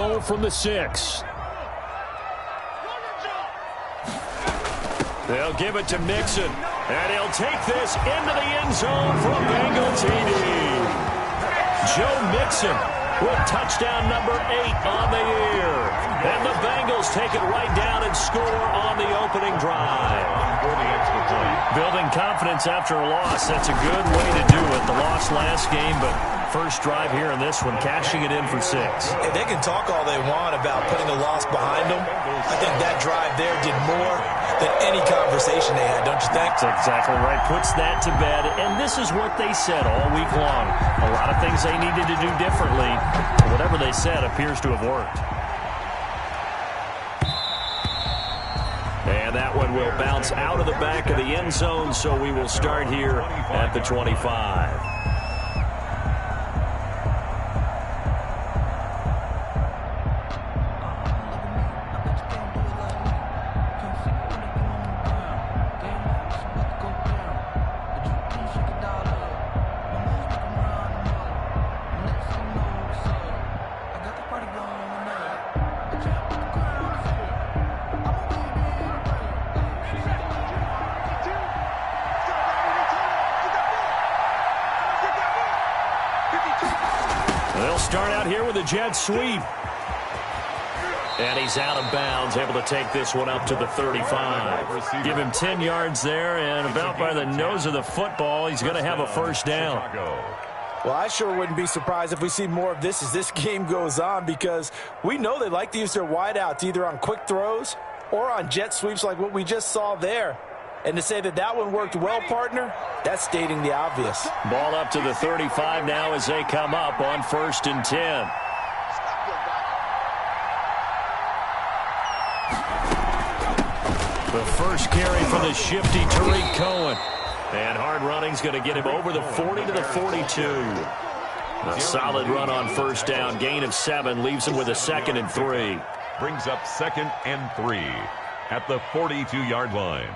From the 6. They'll give it to Mixon, and he'll take this into the end zone for a Bengal TD. Joe Mixon with touchdown number 8 on the year. And the Bengals take it right down and score on the opening drive. Building confidence after a loss, that's a good way to do it. The loss last game, but first drive here in this one, cashing it in for 6. Hey, they can talk all they want about putting a loss behind them. I think that drive there did more than any conversation they had, don't you think? That's exactly right. Puts that to bed, and this is what they said all week long. A lot of things they needed to do differently. Whatever they said appears to have worked. And that one will bounce out of the back of the end zone, so we will start here at the 25. They'll start out here with a jet sweep. And he's out of bounds, able to take this one up to the 35. Give him 10 yards there, and about by the nose of the football, he's going to have a first down. Well, I sure wouldn't be surprised if we see more of this as this game goes on, because we know they like to use their wideouts either on quick throws or on jet sweeps like what we just saw there. And to say that that one worked well, partner, that's stating the obvious. Ball up to the 35 now as they come up on 1st and 10. The first carry for the shifty Tariq Cohen. And hard running's going to get him over the 40 to the 42. A solid run on first down. Gain of 7 leaves him with a 2nd and 3. Brings up 2nd and 3 at the 42-yard line.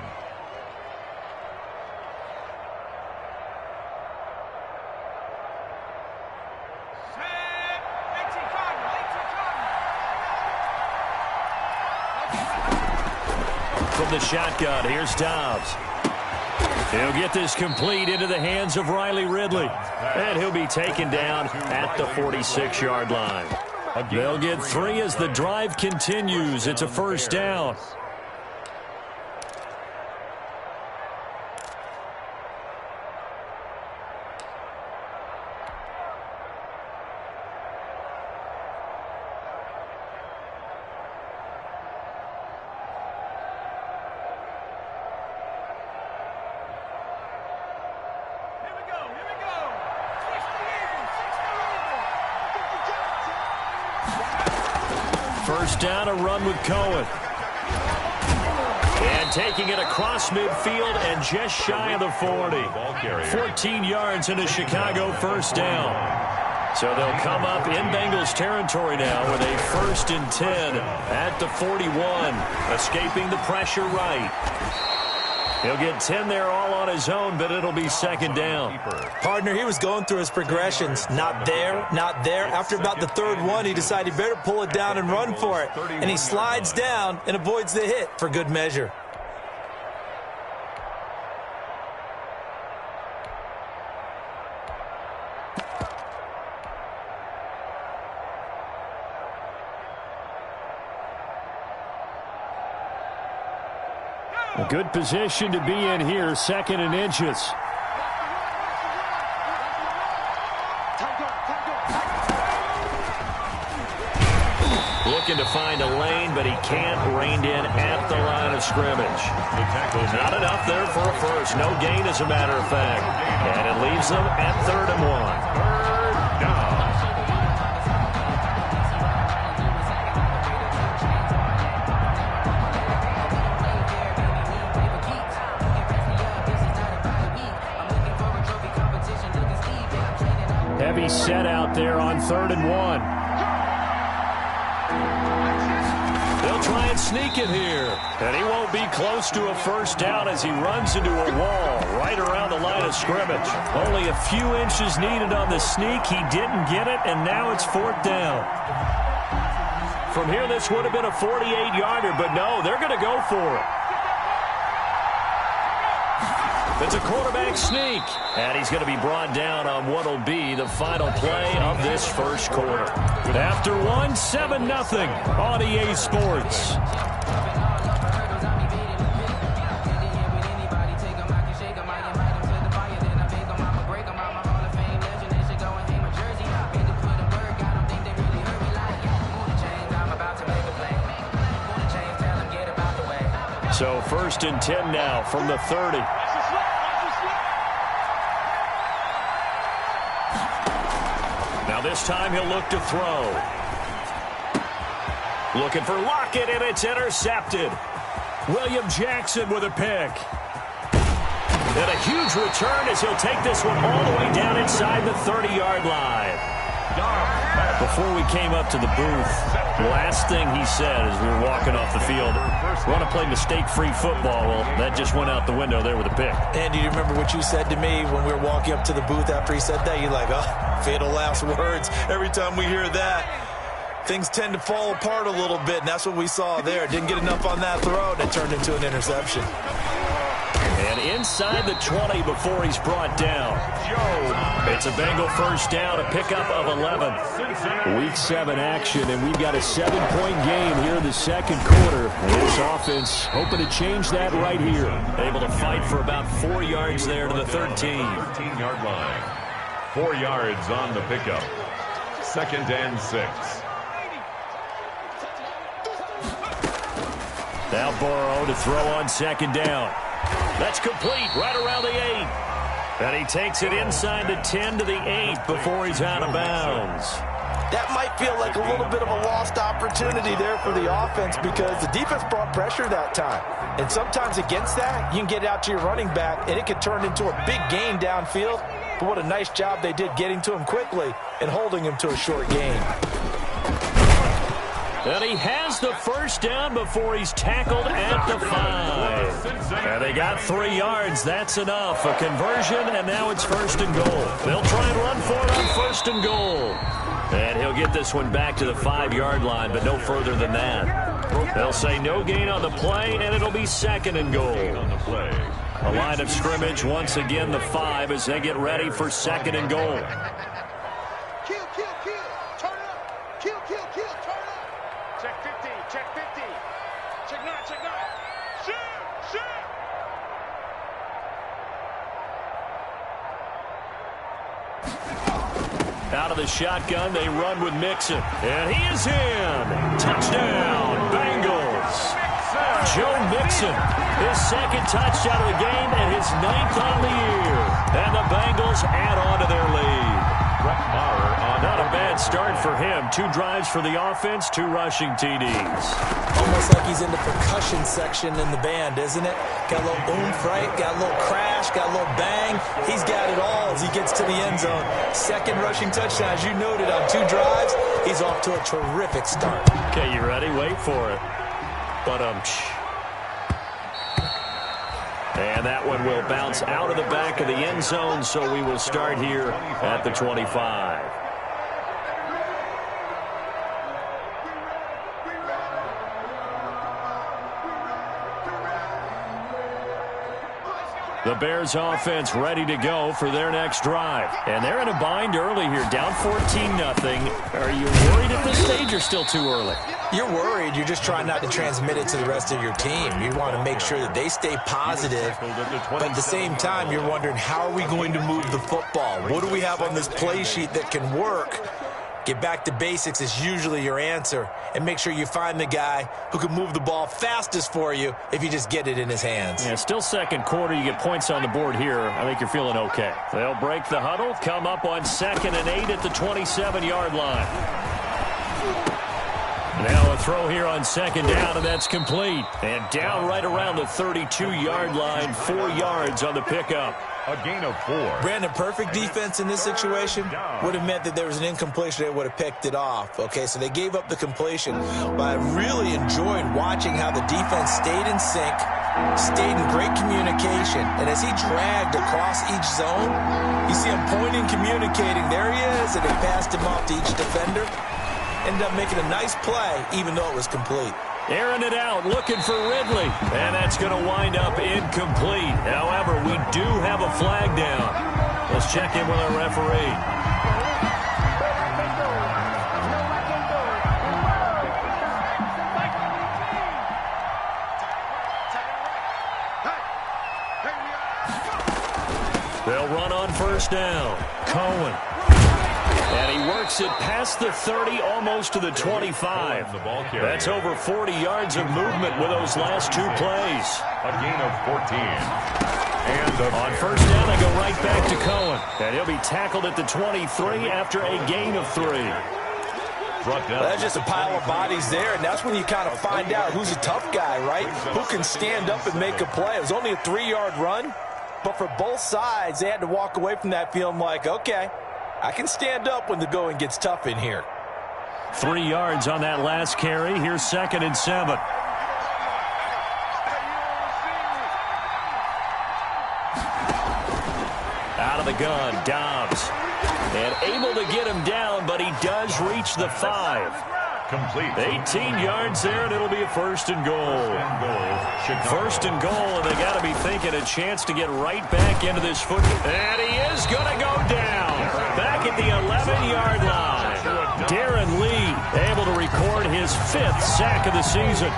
From the shotgun, here's Dobbs. He'll get this complete into the hands of Riley Ridley. And he'll be taken down at the 46-yard line. They'll get 3 as the drive continues. It's a first down. First down, a run with Cohen. And taking it across midfield and just shy of the 40. 14 yards into Chicago first down. So they'll come up in Bengals territory now with a 1st and 10 at the 41. Escaping the pressure right. He'll get 10 there all on his own, but it'll be 2nd down. Partner, he was going through his progressions. Not there, not there. After about the 3rd one, he decided he better pull it down and run for it. And he slides down and avoids the hit for good measure. A good position to be in here, 2nd and inches. Looking to find a lane, but he can't. Reined in at the line of scrimmage. Not enough there for a first. No gain, as a matter of fact. And it leaves them at 3rd and 1. 3rd down. Heavy set out there on 3rd and 1. They'll try and sneak it here. And he won't be close to a first down as he runs into a wall right around the line of scrimmage. Only a few inches needed on the sneak. He didn't get it, and now it's 4th down. From here, this would have been a 48-yarder, but no, they're going to go for it. It's a quarterback sneak, and he's going to be brought down on what will be the final play of this first quarter. After one, 7-0 on EA Sports. So 1st and 10 now from the 30. Now this time he'll look to throw. Looking for Lockett, and it's intercepted. William Jackson with a pick. And a huge return as he'll take this one all the way down inside the 30-yard line. Before we came up to the booth, the last thing he said as we were walking off the field, we want to play mistake-free football. Well, that just went out the window there with a pick. Andy, do you remember what you said to me when we were walking up to the booth after he said that? You're like, oh, fatal last words. Every time we hear that, things tend to fall apart a little bit, and that's what we saw there. Didn't get enough on that throw, and it turned into an interception. And inside the 20 before he's brought down. It's a Bengal first down, a pickup of 11. Week 7 action, and we've got a 7-point game here in the second quarter. This offense hoping to change that right here. Able to fight for about 4 yards there to the 13-yard line. 4 yards on the pickup. 2nd and 6. Now Burrow to throw on 2nd down. That's complete right around the 8. And he takes it inside the 10 to the 8 before he's out of bounds. That might feel like a little bit of a lost opportunity there for the offense because the defense brought pressure that time. And sometimes against that, you can get out to your running back, and it could turn into a big gain downfield. But what a nice job they did getting to him quickly and holding him to a short gain. And he has the first down before he's tackled at the 5. And they got 3 yards. That's enough. A conversion, and now it's 1st and goal. They'll try and run for it on 1st and goal. And he'll get this one back to the 5-yard line, but no further than that. They'll say no gain on the play, and it'll be 2nd and goal. A line of scrimmage, once again, the 5 as they get ready for 2nd and goal. Out of the shotgun, they run with Mixon. And he is in. Touchdown, Bengals. Joe Mixon, his 2nd touchdown of the game and his 9th on the year. And the Bengals add on to their lead. Not a bad start for him. 2 drives for the offense, 2 rushing TDs. Almost like he's in the percussion section in the band, isn't it? Got a little oomph, right? Got a little crash, got a little bang. He's got it all as he gets to the end zone. 2nd rushing touchdown, as you noted, on 2 drives. He's off to a terrific start. Okay, you ready? Wait for it. And that one will bounce out of the back of the end zone, so we will start here at the 25. The Bears offense ready to go for their next drive. And they're in a bind early here, down 14-0. Are you worried at this stage or still too early? You're worried. You're just trying not to transmit it to the rest of your team. You want to make sure that they stay positive. But at the same time, you're wondering, how are we going to move the football? What do we have on this play sheet that can work? Get back to basics is usually your answer. And make sure you find the guy who can move the ball fastest for you if you just get it in his hands. Yeah, still second quarter. You get points on the board here. I think you're feeling okay. They'll break the huddle, come up on 2nd and 8 at the 27-yard line. Now a throw here on 2nd down, and that's complete. And down right around the 32-yard line, 4 yards on the pickup. A gain of 4. Brandon, perfect defense in this situation would have meant that there was an incompletion. They would have picked it off. Okay, so they gave up the completion. But I really enjoyed watching how the defense stayed in sync, stayed in great communication. And as he dragged across each zone, you see him pointing, communicating. There he is, and they passed him off to each defender. ended up making a nice play, even though it was complete. Airing it out, looking for Ridley. And that's going to wind up incomplete. However, we do have a flag down. Let's check in with our referee. They'll run on first down. Cohen. And he works it past the 30, almost to the 25. That's over 40 yards of movement with those last two plays. A gain of 14. And on first down, they go right back to Cohen. And he'll be tackled at the 23 after a gain of 3. That's just a pile of bodies there, and that's when you kind of find out who's a tough guy, right? Who can stand up and make a play. It was only a 3-yard run. But for both sides, they had to walk away from that feeling like, okay, I can stand up when the going gets tough in here. 3 yards on that last carry. Here's 2nd and 7. Out of the gun, Dobbs. And able to get him down, but he does reach the 5. Complete. 18 yards there, and it'll be a 1st and goal. 1st and goal, and they got to be thinking a chance to get right back into this football. And he is going to go down. Back at the 11-yard line. Darren Lee able to record his 5th sack of the season.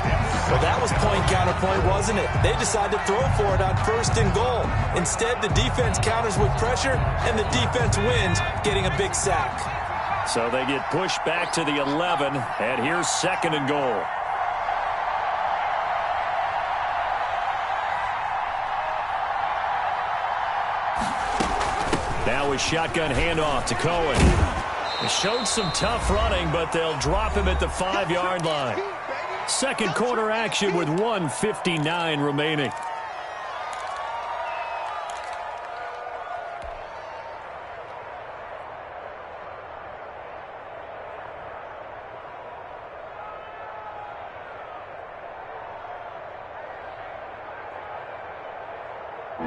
Well, that was point counterpoint, wasn't it? They decided to throw for it on 1st and goal. Instead, the defense counters with pressure, and the defense wins, getting a big sack. So they get pushed back to the 11, and here's 2nd and goal. Now a shotgun handoff to Cohen. He showed some tough running, but they'll drop him at the 5-yard line. Second quarter action with 1:59 remaining.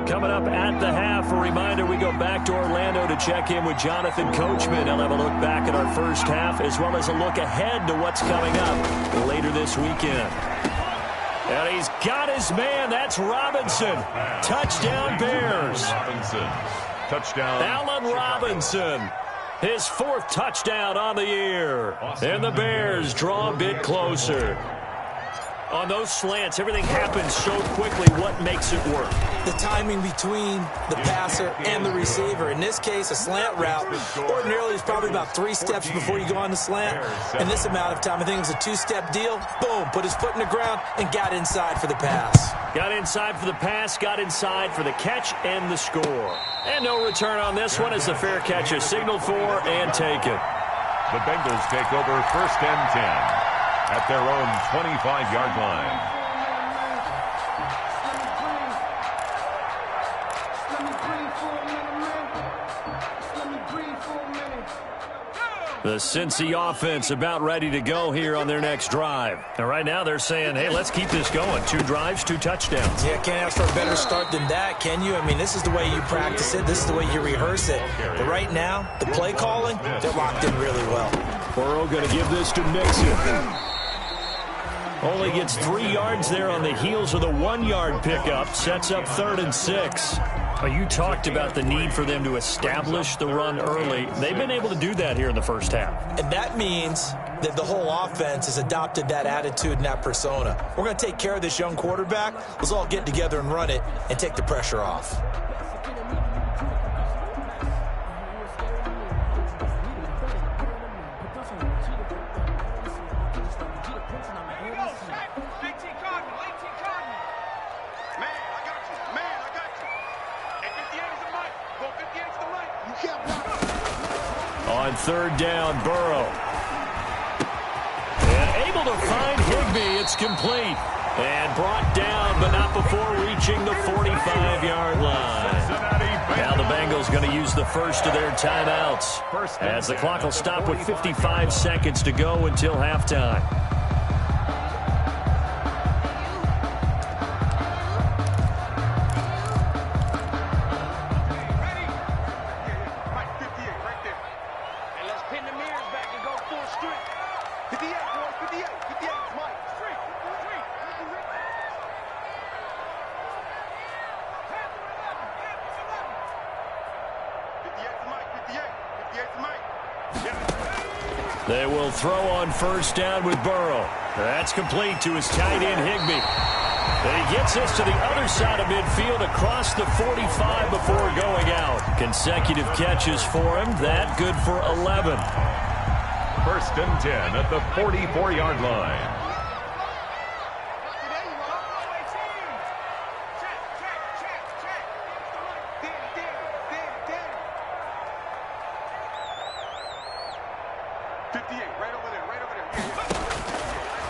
Coming up at the half, a reminder, we go back to Orlando to check in with Jonathan Coachman. He'll have a look back at our first half, as well as a look ahead to what's coming up later this weekend. And he's got his man. That's Robinson. Touchdown, Bears. Touchdown. Allen Robinson. His 4th touchdown on the year. And the Bears draw a bit closer. On those slants, everything happens so quickly. What makes it work? The timing between the passer and the receiver. In this case, a slant route ordinarily is probably about 3 steps before you go on the slant. In this amount of time, I think it was a 2-step deal. Boom, put his foot in the ground and got inside for the pass. Got inside for the pass, got inside for the catch and the score. And no return on this one as the fair catch is signaled for and taken. The Bengals take over 1st and 10. At their own 25-yard line. The Cincy offense about ready to go here on their next drive. And right now they're saying, hey, let's keep this going. 2 drives, 2 touchdowns. Yeah, can't ask for a better start than that, can you? I mean, this is the way you practice it. This is the way you rehearse it. But right now, the play calling, they're locked in really well. Burrow going to give this to Mixon. Only gets 3 yards there on the heels of the 1-yard pickup. Sets up 3rd and 6. You talked about the need for them to establish the run early. They've been able to do that here in the first half. And that means that the whole offense has adopted that attitude and that persona. We're going to take care of this young quarterback. Let's all get together and run it and take the pressure off. On 3rd down, Burrow. And able to find Higbee. It's complete. And brought down, but not before reaching the 45-yard line. Now the Bengals going to use the first of their timeouts, as the clock will stop with 55 seconds to go until halftime. They will throw on first down with Burrow. That's complete to his tight end, Higbee. And he gets this to the other side of midfield across the 45 before going out. Consecutive catches for him. That good for 11. First and 10 at the 44-yard line.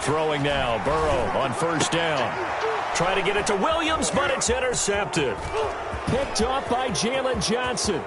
Throwing now, Burrow on first down. Try to get it to Williams, but it's intercepted. Picked off by Jalen Johnson.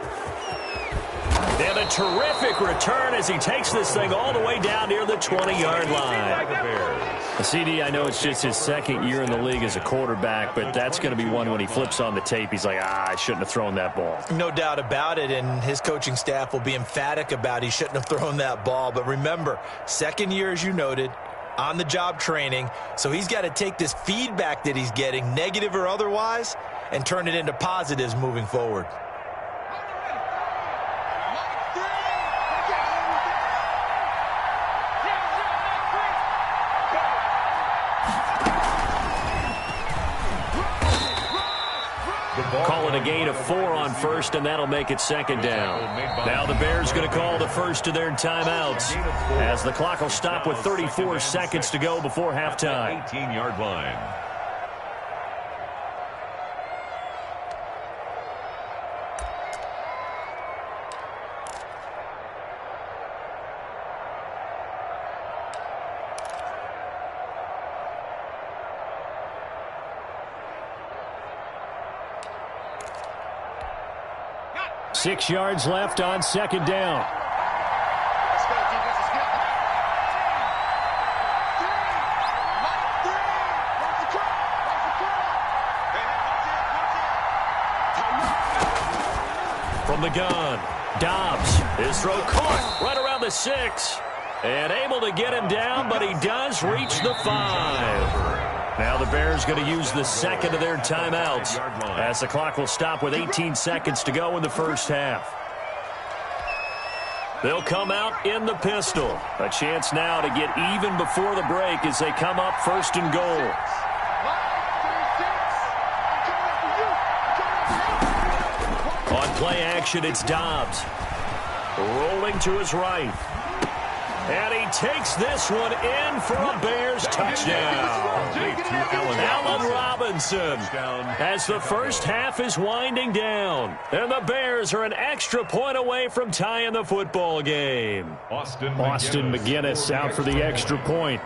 And a terrific return as he takes this thing all the way down near the 20-yard line. CD, I know it's just his second year in the league as a quarterback, but that's going to be one when he flips on the tape. He's like, I shouldn't have thrown that ball. No doubt about it, and his coaching staff will be emphatic about he shouldn't have thrown that ball. But remember, second year, as you noted, on-the-job training, so he's got to take this feedback that he's getting, negative or otherwise, and turn it into positives moving forward. Call it a gain of 4 on first, and that'll make it second down. Now the Bears going to call the first of their timeouts as the clock will stop with 34 seconds to go before halftime. 18-yard line. Six yards left on second down. From the gun, Dobbs. His throw caught right around the 6. And able to get him down, but he does reach the 5. Now the Bears going to use the second of their timeouts as the clock will stop with 18 seconds to go in the first half. They'll come out in the pistol. A chance now to get even before the break as they come up first and goal. On play action, it's Dobbs. Rolling to his right. And he takes this one in for a Bears touchdown. Allen Robinson as the first half is winding down. And the Bears are an extra point away from tying the football game. Austin McGinnis out for the extra point.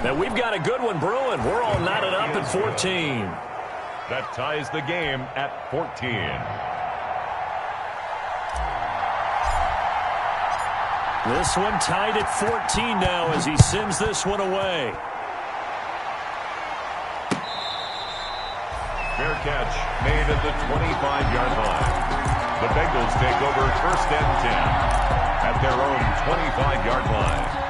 Now we've got a good one brewing. We're all knotted up at 14. That ties the game at 14. This one tied at 14 now as he sends this one away. Fair catch made at the 25-yard line. The Bengals take over first and 10 at their own 25-yard line.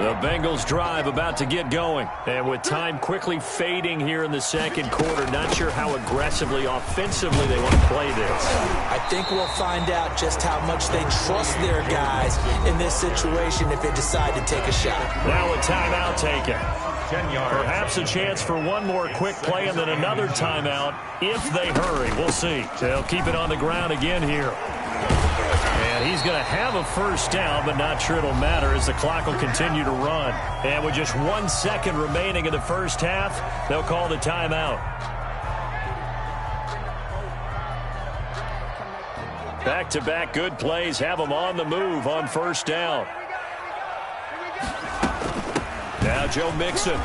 The Bengals drive about to get going. And with time quickly fading here in the second quarter, not sure how aggressively, offensively they want to play this. I think we'll find out just how much they trust their guys in this situation if they decide to take a shot. Now a timeout taken. 10 yards. Perhaps a chance for one more quick play and then another timeout if they hurry. We'll see. They'll keep it on the ground again here. And he's going to have a first down, but not sure it'll matter as the clock will continue to run. And with just 1 second remaining in the first half, they'll call the timeout. Back-to-back good plays have them on the move on first down. Now Joe Mixon.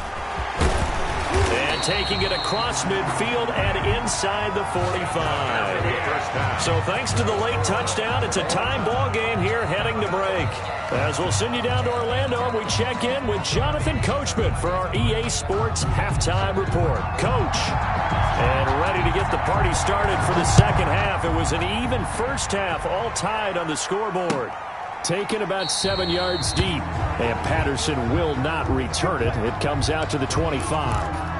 And taking it across midfield and inside the 45. So thanks to the late touchdown, it's a tie ball game here heading to break. As we'll send you down to Orlando, we check in with Jonathan Coachman for our EA Sports Halftime Report. Coach, and ready to get the party started for the second half. It was an even first half, all tied on the scoreboard. Taken about 7 yards deep, and Patterson will not return it. It comes out to the 25.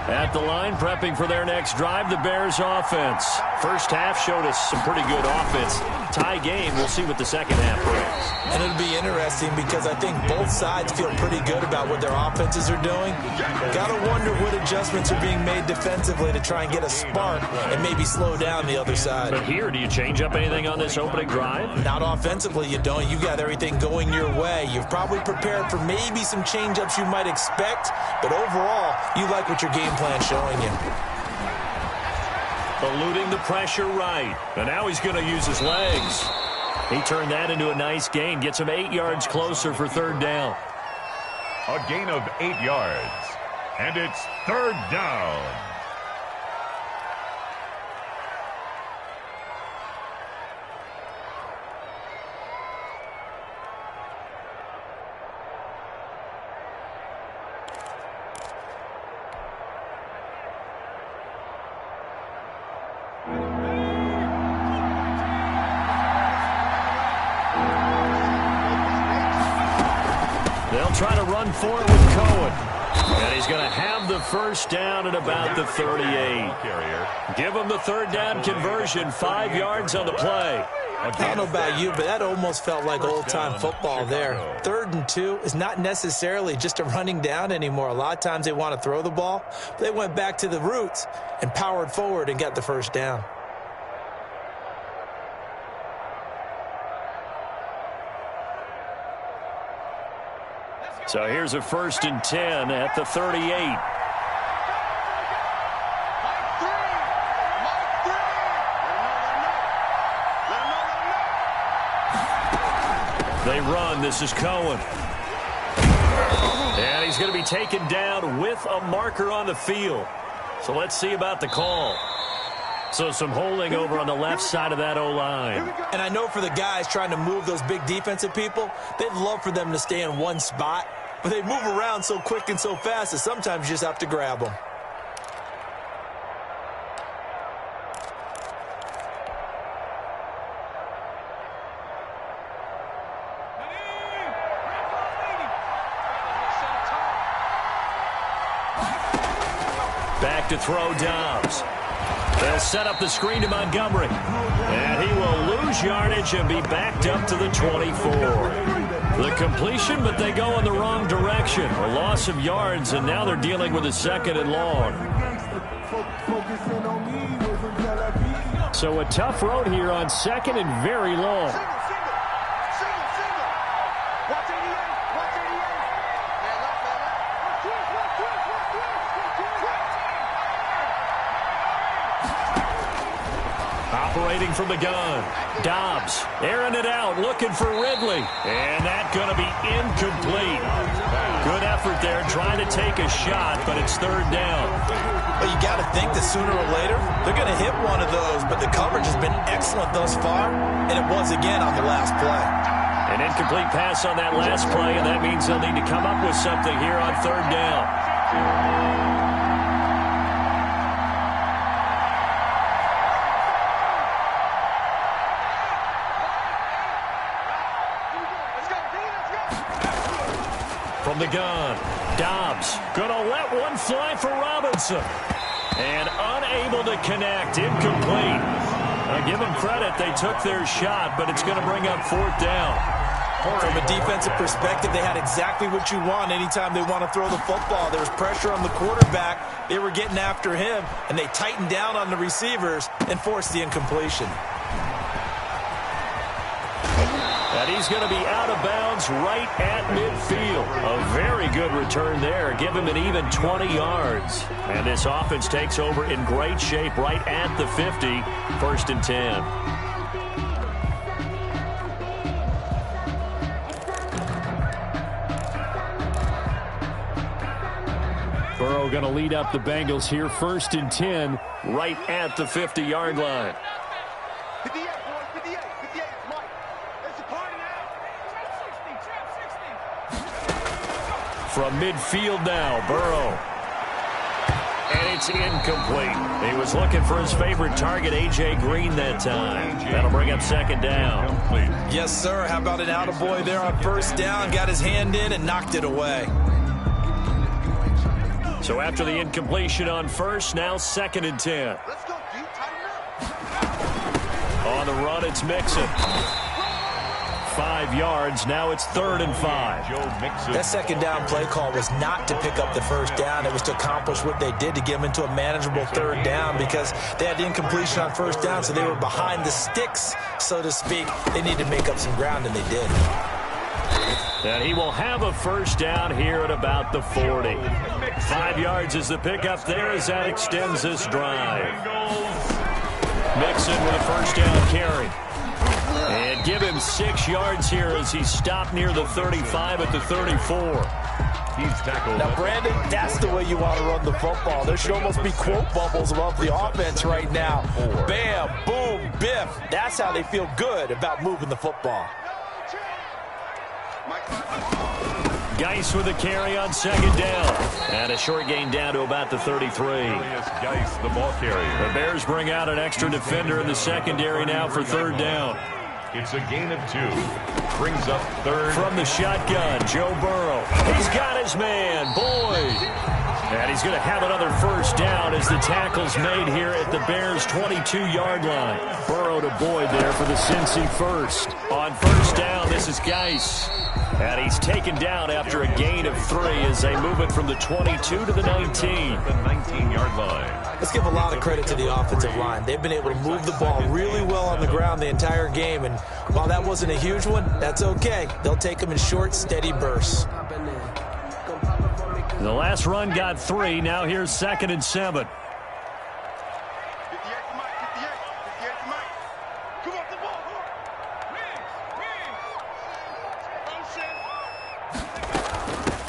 At the line, prepping for their next drive, the Bears offense. First half showed us some pretty good offense. Tie game, we'll see what the second half brings. And it'll be interesting because I think both sides feel pretty good about what their offenses are doing. Got to wonder what adjustments are being made defensively to try and get a spark and maybe slow down the other side. But here, do you change up anything on this opening drive? Not offensively, you don't. You got everything going your way. You've probably prepared for maybe some change-ups you might expect, but overall, you like what your game plan's showing you. Eluding the pressure right. And now he's going to use his legs. He turned that into a nice gain. Gets him 8 yards closer for third down. A gain of 8 yards. And it's third down. They'll try to run for it with Cohen. And he's going to have the first down at about the 38. Give him the third down conversion, 5 yards on the play. I don't know about you, but that almost felt like old-time football there. 3rd and 2 is not necessarily just a running down anymore. A lot of times they want to throw the ball. But they went back to the roots and powered forward and got the first down. So here's a 1st and 10 at the 38. They run. This is Cohen. And he's going to be taken down with a marker on the field. So let's see about the call. So some holding over on the left side of that O-line. And I know for the guys trying to move those big defensive people, they'd love for them to stay in one spot. But they move around so quick and so fast that sometimes you just have to grab them. Back to throw Dobbs. They'll set up the screen to Montgomery. And he will lose yardage and be backed up to the 24. The completion, but they go in the wrong direction. A loss of yards, and now they're dealing with a 2nd and long. So a tough road here on 2nd and very long. Operating from the gun. Dobbs airing it out, looking for Ridley. And that's going to be incomplete. Good effort there, trying to take a shot, but it's 3rd down. Well, you got to think that sooner or later, they're going to hit one of those, but the coverage has been excellent thus far, and it was again on the last play. An incomplete pass on that last play, and that means they'll need to come up with something here on 3rd down. From the gun, Dobbs going to let one fly for Robinson. And unable to connect, incomplete. I give them credit, they took their shot, but it's going to bring up 4th down. From a defensive perspective, they had exactly what you want anytime they want to throw the football. There was pressure on the quarterback. They were getting after him, and they tightened down on the receivers and forced the incompletion. And he's going to be out of bounds right at midfield. A very good return there. Give him an even 20 yards. And this offense takes over in great shape right at the 50. 1st and 10. Burrow going to lead up the Bengals here. 1st and 10 right at the 50-yard line. From midfield now, Burrow. And it's incomplete. He was looking for his favorite target, A.J. Green, that time. That'll bring up 2nd down. Yes, sir. How about an attaboy there on 1st down? Got his hand in and knocked it away. So after the incompletion on first, now 2nd and 10. Let's go, dude. Tighten up. On the run, it's Mixon. 5 yards. Now it's 3rd and 5. That second down play call was not to pick up the first down. It was to accomplish what they did to get them into a manageable 3rd down because they had the incompletion on first down, so they were behind the sticks, so to speak. They needed to make up some ground, and they did. And he will have a first down here at about the 40. 5 yards is the pickup there as that extends this drive. Mixon with a first down carry. And give him 6 yards here as he stopped near the 35 at the 34. He's tackled. Now, Brandon, that's the way you want to run the football. There should almost be quote bubbles above the offense right now. Bam, boom, biff. That's how they feel good about moving the football. Geis with a carry on 2nd down. And a short gain down to about the 33. Geis, the ball carrier. The Bears bring out an extra defender in the secondary now for 3rd down. It's a gain of 2. Brings up 3rd. From the shotgun, Joe Burrow. He's got his man, Boyd. And he's going to have another first down as the tackle's made here at the Bears' 22-yard line. Burrow to Boyd there for the Cincy first. On first down, this is Geis. And he's taken down after a gain of 3 as they move it from the 22 to the 19. The 19-yard line. Let's give a lot of credit to the offensive line. They've been able to move the ball really well on the ground the entire game. And while that wasn't a huge one, that's okay. They'll take them in short, steady bursts. The last run got 3. Now here's 2nd and 7.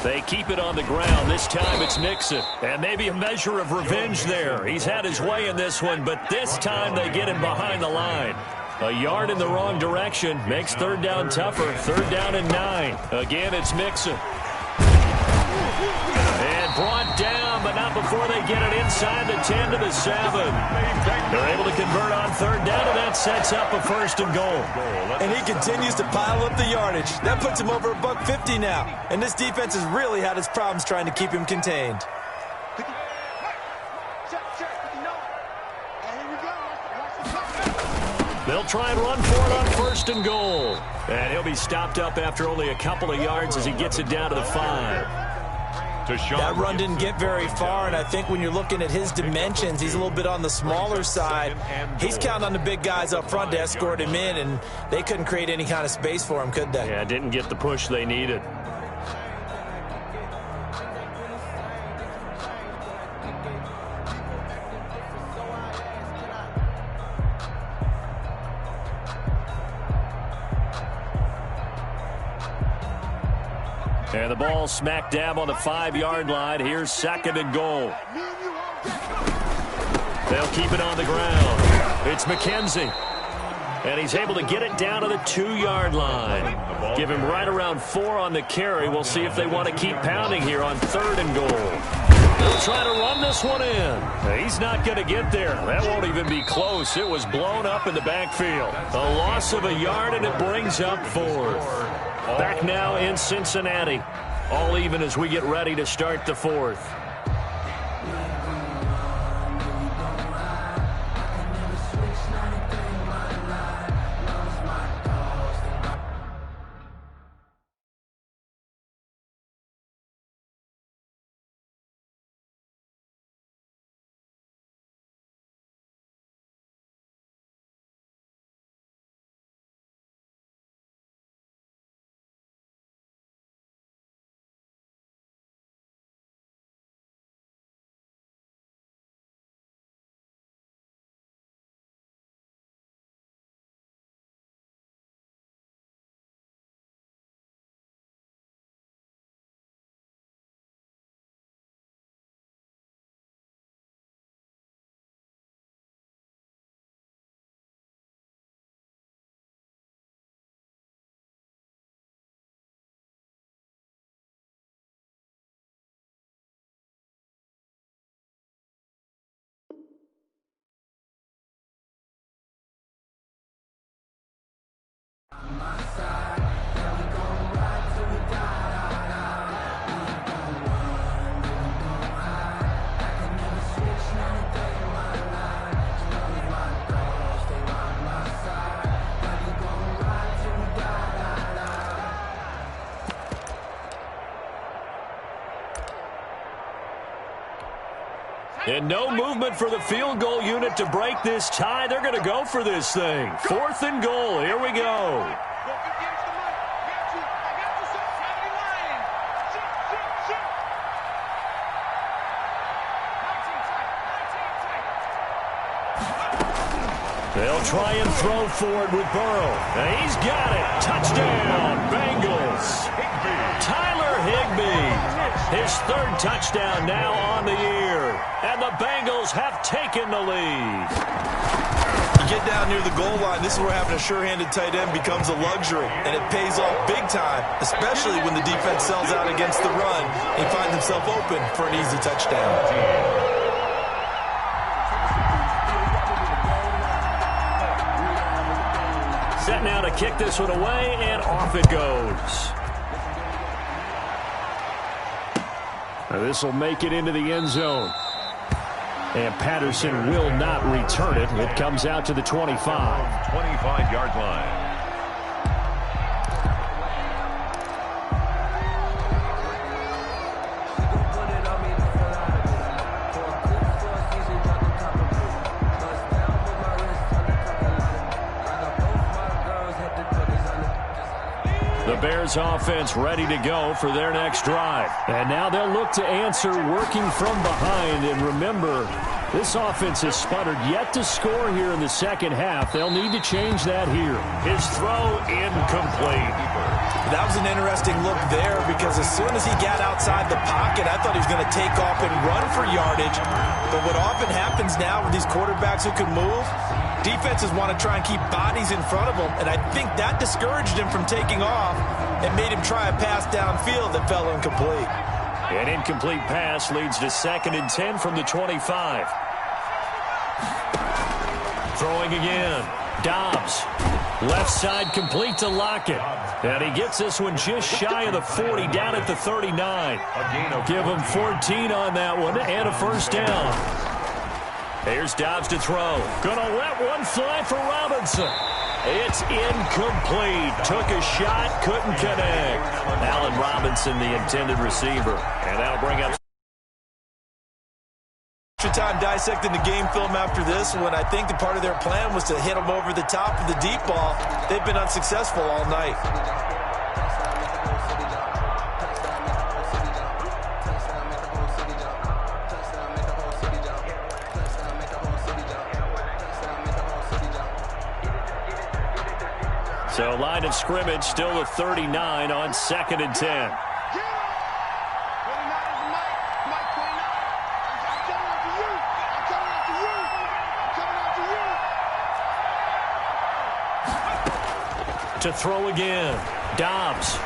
They keep it on the ground. This time it's Mixon. And maybe a measure of revenge there. He's had his way in this one, but this time they get him behind the line. A yard in the wrong direction makes 3rd down tougher. 3rd down and 9. Again, it's Mixon. And brought down, but not before they get it inside the 10 to the 7. They're able to convert on 3rd down, and that sets up a 1st and goal. And he continues to pile up the yardage. That puts him over $150 now. And this defense has really had its problems trying to keep him contained. They'll try and run for it on 1st and goal. And he'll be stopped up after only a couple of yards as he gets it down to the 5. That run didn't get very far, and I think when you're looking at his dimensions, he's a little bit on the smaller side. He's counting on the big guys up front to escort him in, and they couldn't create any kind of space for him, could they? Yeah, didn't get the push they needed. And the ball smack dab on the 5-yard line. Here's 2nd and goal. They'll keep it on the ground. It's McKenzie. And he's able to get it down to the 2-yard line. Give him right around 4 on the carry. We'll see if they want to keep pounding here on 3rd and goal. They'll try to run this one in. He's not going to get there. That won't even be close. It was blown up in the backfield. A loss of a yard, and it brings up 4th. Back now in Cincinnati. All even as we get ready to start the 4th. And no movement for the field goal unit to break this tie. They're going to go for this thing. 4th and goal. Here we go. They'll try and throw forward with Burrow. And he's got it. Touchdown, Bengals. Tyler Higbee, his 3rd touchdown now on the year. And the Bengals have taken the lead. You get down near the goal line, this is where having a sure-handed tight end becomes a luxury. And it pays off big time, especially when the defense sells out against the run and finds himself open for an easy touchdown. Set now to kick this one away, and off it goes. This will make it into the end zone. And Patterson will not return it. It comes out to the 25. 25-yard line. Bears offense ready to go for their next drive. And now they'll look to answer working from behind. And remember, this offense has sputtered yet to score here in the second half. They'll need to change that here. His throw incomplete. That was an interesting look there because as soon as he got outside the pocket, I thought he was going to take off and run for yardage. But what often happens now with these quarterbacks who can move, defenses want to try and keep bodies in front of them, and I think that discouraged him from taking off and made him try a pass downfield that fell incomplete. An incomplete pass leads to 2nd and 10 from the 25. Throwing again. Dobbs. Left side complete to Lockett. And he gets this one just shy of the 40, down at the 39. Give him 14 on that one and a first down. Here's Dobbs to throw. Gonna let one fly for Robinson. It's incomplete. Took a shot, couldn't connect. Allen Robinson, the intended receiver. And that'll bring up time dissecting the game film after this when I think the part of their plan was to hit them over the top of the deep ball. They've been unsuccessful all night. So line of scrimmage still the 39 on 2nd and 10. To throw again. Dobbs.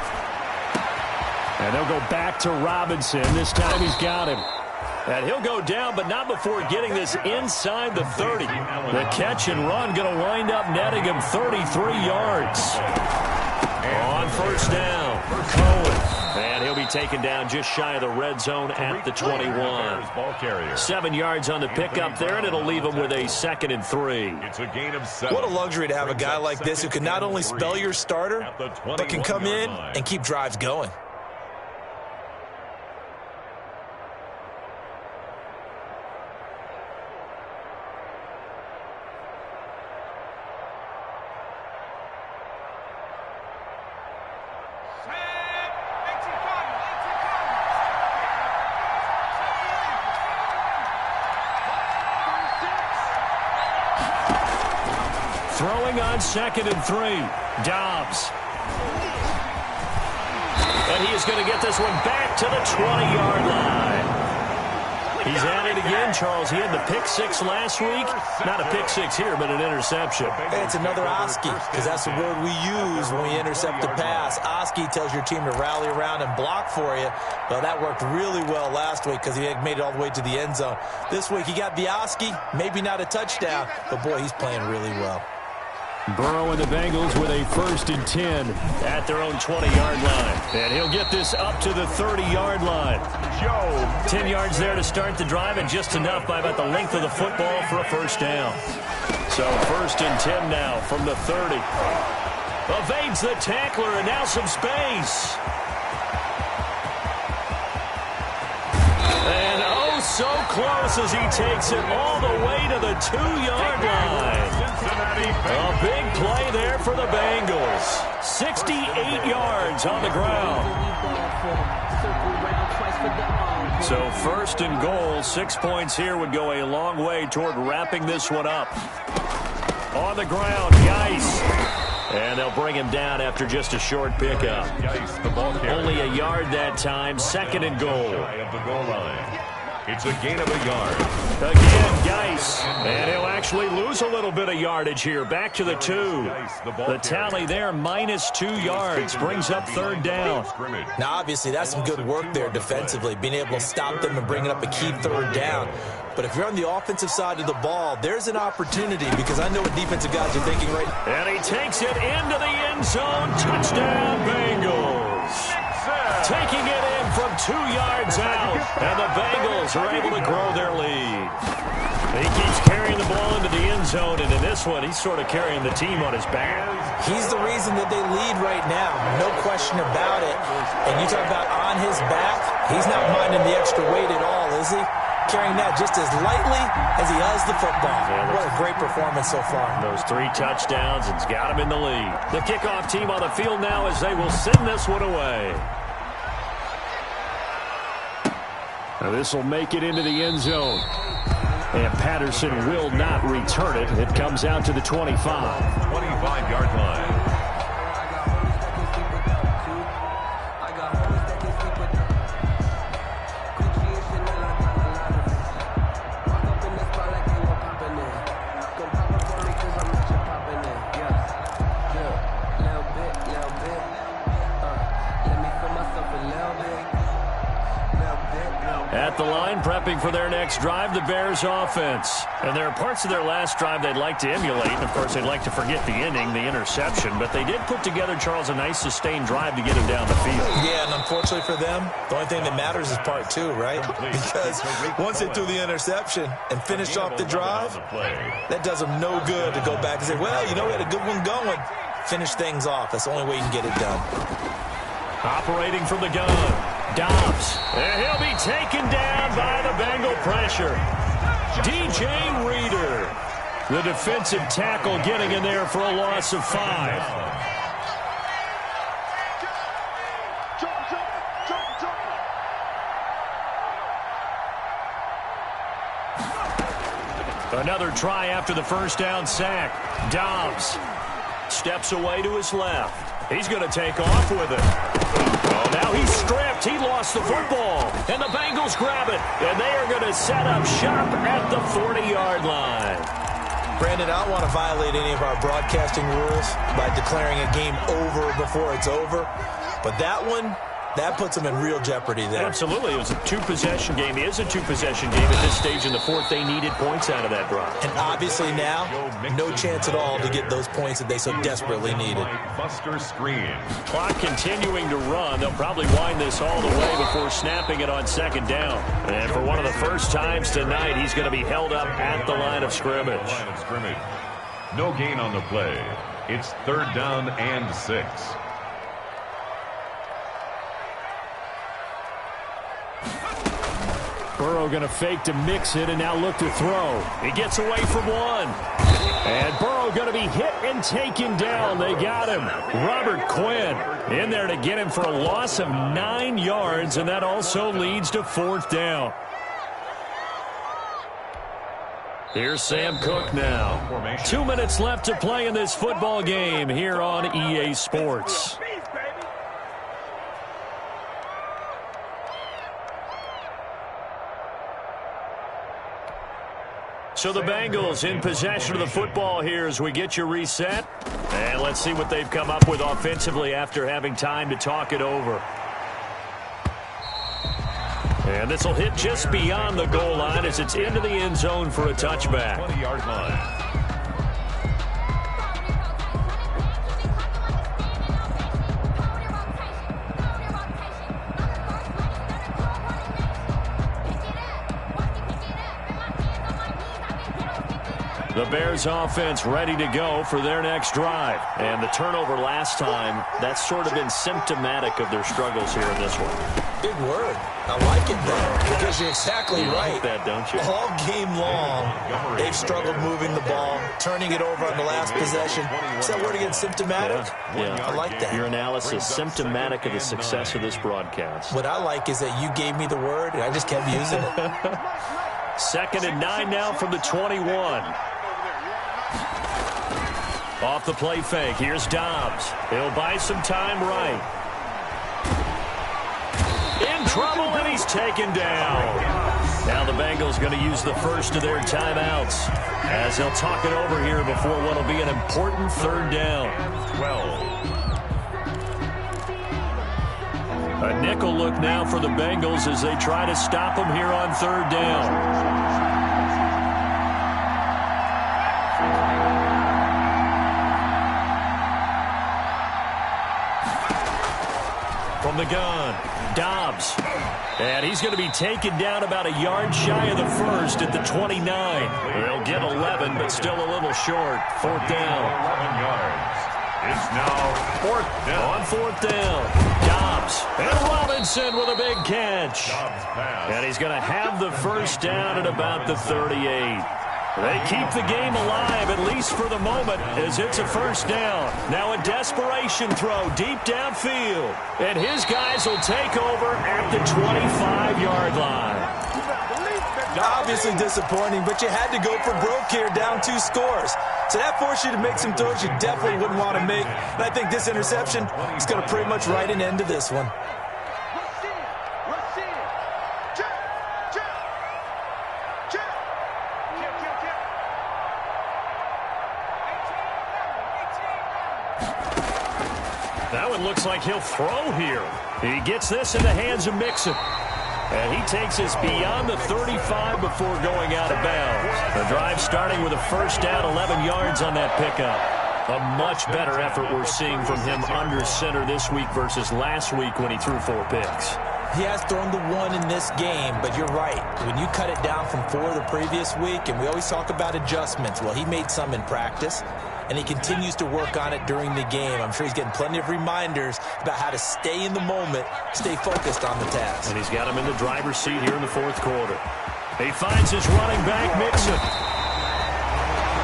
And they'll go back to Robinson. This time he's got him. And he'll go down, but not before getting this inside the 30. The catch and run going to wind up netting him 33 yards. On first down, Cohen. And he'll be taken down just shy of the red zone at the 21. 7 yards on the pickup there, and it'll leave him with a 2nd and 3. It's a gain of 7. What a luxury to have a guy like this who can not only spell your starter, but can come in and keep drives going. Throwing on 2nd and 3. Dobbs. And he is going to get this one back to the 20-yard line. He's at it again, Charles. He had the pick 6 last week. Not a pick 6 here, but an interception. It's another Oski, because that's the word we use when we intercept a pass. Oski tells your team to rally around and block for you. Well, that worked really well last week because he had made it all the way to the end zone. This week he got the Oski, maybe not a touchdown, but boy, he's playing really well. Burrow and the Bengals with a 1st and 10 at their own 20-yard line. And he'll get this up to the 30-yard line. 10 yards there to start the drive, and just enough by about the length of the football for a first down. So 1st and 10 now from the 30. Evades the tackler, and now some space. And oh, so close as he takes it all the way to the 2-yard line. A big play there for the Bengals. 68 yards on the ground. So 1st and goal, 6 points here would go a long way toward wrapping this one up. On the ground, Geis. And they'll bring him down after just a short pickup. Only a yard that time, 2nd and goal. It's a gain of a yard. Again, Geis. And he'll actually lose a little bit of yardage here. Back to the 2. The tally there, -2 yards. Brings up 3rd down. Now, obviously, that's some good work there defensively, being able to stop them and bringing up a key 3rd down. But if you're on the offensive side of the ball, there's an opportunity because I know what defensive guys are thinking right now. And he takes it into the end zone. Touchdown, Bengals. Taking it in from 2 yards out. And the Bengals are able to grow their lead. He keeps carrying the ball into the end zone, and in this one, he's sort of carrying the team on his back. He's the reason that they lead right now, no question about it. And you talk about on his back, he's not minding the extra weight at all, is he? Carrying that just as lightly as he does the football. What a great performance so far. Those 3 touchdowns, it's got him in the lead. The kickoff team on the field now as they will send this one away. Now this will make it into the end zone. And Patterson will not return it. It comes out to the 25. 25-yard line. At the line, prepping for their next drive, the Bears offense. And there are parts of their last drive they'd like to emulate. And, of course, they'd like to forget the ending, the interception. But they did put together, Charles, a nice sustained drive to get him down the field. Yeah, and unfortunately for them, the only thing that matters is part 2, right? Because once they threw the interception and finished off the drive, that does them no good to go back and say, well, you know, we had a good one going. Finish things off. That's the only way you can get it done. Operating from the gun. Dobbs, and he'll be taken down by the Bengal pressure. DJ Reader, the defensive tackle, getting in there for a loss of 5. Another try after the first down sack. Dobbs steps away to his left. He's going to take off with it. Oh, now he's stripped. He lost the football. And the Bengals grab it. And they are going to set up shop at the 40-yard line. Brandon, I don't want to violate any of our broadcasting rules by declaring a game over before it's over. But that one, that puts them in real jeopardy there. Absolutely. It was a 2-possession game. It is a 2-possession game at this stage in the 4th. They needed points out of that drive. And obviously now, no chance at all to get those points that they so desperately needed. Buster screen. Clock continuing to run. They'll probably wind this all the way before snapping it on 2nd down. And for one of the first times tonight, he's going to be held up at the line of scrimmage. No gain on the play. It's 3rd down and 6. Burrow going to fake to mix it and now look to throw. He gets away from one. And Burrow going to be hit and taken down. They got him. Robert Quinn in there to get him for a loss of 9 yards, and that also leads to 4th down. Here's Sam Cook now. 2 minutes left to play in this football game here on EA Sports. So the Bengals in possession of the football here as we get you reset. And let's see what they've come up with offensively after having time to talk it over. And this will hit just beyond the goal line as it's into the end zone for a touchback. 20-yard line. The Bears offense ready to go for their next drive. And the turnover last time, that's sort of been symptomatic of their struggles here in this one. Big word. I like it, though, because you're exactly right. Like that, don't you? All game long, they've struggled moving the ball, turning it over on the last possession. Is that word again, symptomatic? Yeah. I like that. Your analysis, symptomatic of the success of this broadcast. What I like is that you gave me the word, and I just kept using it. 2nd and 9 now from the 21. Off the play fake. Here's Dobbs. He'll buy some time right. In trouble, and he's taken down. Now the Bengals going to use the first of their timeouts as they'll talk it over here before what will be an important 3rd down. 12. A nickel look now for the Bengals as they try to stop them here on 3rd down. From the gun, Dobbs. And he's going to be taken down about a yard shy of the first at the 29. They'll get 11, but still a little short. 4th down. 11 yards. It's now 4th down. On 4th down, Dobbs. And Robinson with a big catch. Dobbs pass. And he's going to have the first down at about the 38. They keep the game alive, at least for the moment, as it's a first down. Now a desperation throw deep downfield. And his guys will take over at the 25-yard line. Obviously disappointing, but you had to go for broke here, down 2 scores. So that forced you to make some throws you definitely wouldn't want to make. And I think this interception is going to pretty much write an end to this one. That one looks like he'll throw here. He gets this in the hands of Mixon. And he takes us beyond the 35 before going out of bounds. The drive starting with a first down, 11 yards on that pickup. A much better effort we're seeing from him under center this week versus last week when he threw 4 picks. He has thrown the 1 in this game, but you're right. When you cut it down from 4 the previous week, and we always talk about adjustments, well, he made some in practice, and he continues to work on it during the game. I'm sure he's getting plenty of reminders about how to stay in the moment, stay focused on the task. And he's got him in the driver's seat here in the 4th quarter. He finds his running back, Mixon.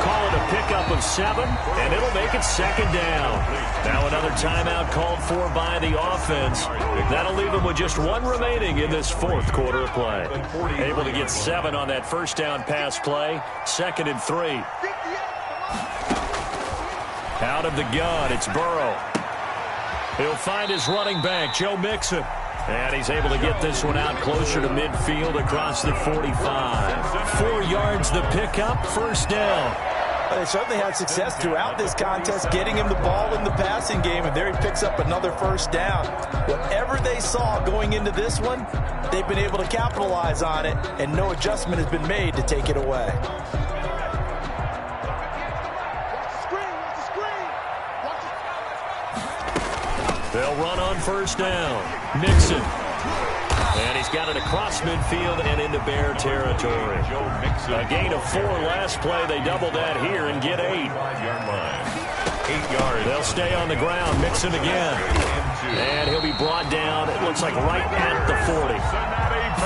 Call it a pickup of 7, and it'll make it 2nd down. Now another timeout called for by the offense. That'll leave them with just 1 remaining in this 4th quarter of play. Able to get 7 on that first down pass play. 2nd and 3. Out of the gun, it's Burrow. He'll find his running back, Joe Mixon. And he's able to get this one out closer to midfield across the 45. 4 yards the pickup, first down. They certainly had success throughout this contest, getting him the ball in the passing game, and there he picks up another first down. Whatever they saw going into this one, they've been able to capitalize on it, and no adjustment has been made to take it away. They'll run on first down. Nixon. And he's got it across midfield and into Bear territory. A gain of 4 last play. They double that here and get 8. 5-yard line. 8 yards. They'll stay on the ground. Mixon again. And he'll be brought down, it looks like right at the 40.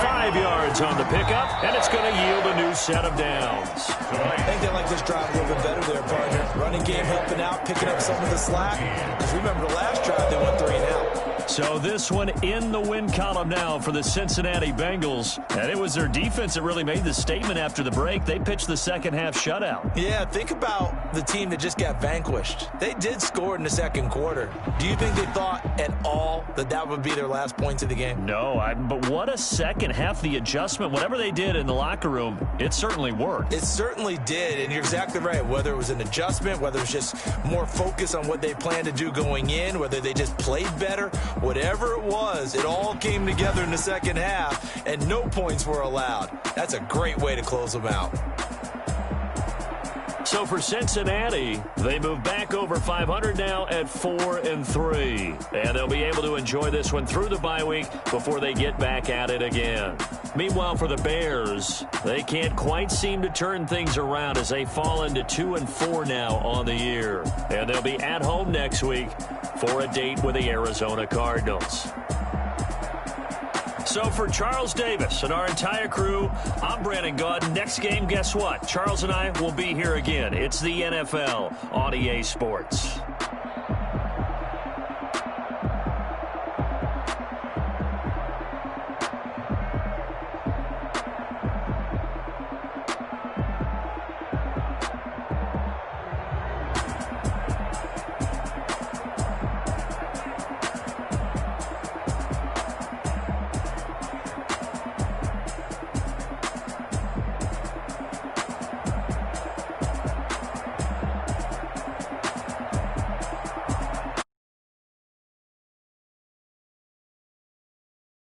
5 yards on the pickup, and it's going to yield a new set of downs. I think they like this drive a little bit better there, partner. Running game helping out, picking up some of the slack. Because remember the last drive, they went 3 and out. So this one in the win column now for the Cincinnati Bengals. And it was their defense that really made the statement after the break. They pitched the second half shutout. Yeah, think about the team that just got vanquished. They did score in the second quarter. Do you think they thought at all that that would be their last points of the game? No, but what a second half. The adjustment, whatever they did in the locker room, it certainly worked. It certainly did, and you're exactly right. Whether it was an adjustment, whether it was just more focus on what they planned to do going in, whether they just played better, whatever it was, it all came together in the second half, and no points were allowed. That's a great way to close them out. So for Cincinnati, they move back over 500 now at 4-3. And they'll be able to enjoy this one through the bye week before they get back at it again. Meanwhile, for the Bears, they can't quite seem to turn things around as they fall into 2-4 now on the year. And they'll be at home next week for a date with the Arizona Cardinals. So for Charles Davis and our entire crew, I'm Brandon Gaudin. Next game, guess what? Charles and I will be here again. It's the NFL on EA Sports.